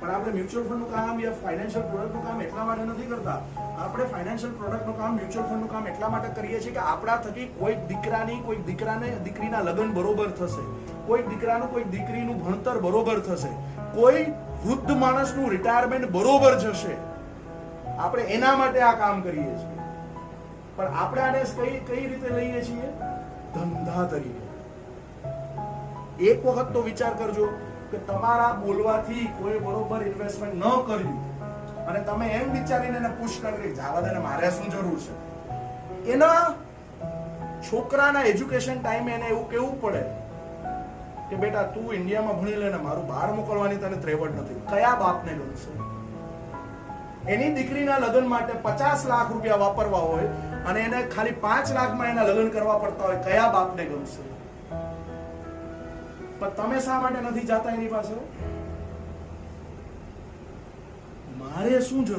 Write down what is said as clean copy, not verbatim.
પણ આપણે મ્યુચ્યુઅલ ફંડનું કામ યા ફાઇનાન્શિયલ પ્રોડક્ટનું કામ એટલા માટે નથી કરતા. આપણે ફાઇનાન્શિયલ પ્રોડક્ટનું કામ, મ્યુચ્યુઅલ ફંડનું કામ એટલા માટે કરીએ છીએ કે આપણા થકી કોઈક દીકરીના લગ્ન બરોબર થશે, કોઈક દીકરાનું કોઈક દીકરીનું ભણતર બરોબર થશે, કોઈ વૃદ્ધ માણસનું રિટાયરમેન્ટ બરોબર જશે. આપણે એના માટે આ કામ કરીએ છીએ. પણ આપણે આને કઈ રીતે લઈએ છીએ? ધંધા તરીકે. એક વખત તો વિચાર કરજો કે તમારા બોલવાથી કોઈ બરોબર ઇન્વેસ્ટમેન્ટ ન કર્યું અને તમે એમ વિચારીને એને પુશ કરી જવા દે ને, મારે શું જરૂર છે. એના છોકરાના એજ્યુકેશન ટાઈમે એને એવું કેવું પડે કે બેટા તું ઇન્ડિયામાં ભણી લે ને, મારું બહાર મોકલવાની તને ત્રેવડ નથી. કયા બાપને ગમશે? એની દીકરીના લગ્ન માટે 50 લાખ રૂપિયા વાપરવા હોય અને એને ખાલી 5 લાખમાં એના લગ્ન કરવા પડતા હોય, કયા બાપને ગમશે? પણ તમે શા માટે નથી જાતા એની પાસે? મારે શું જરૂર?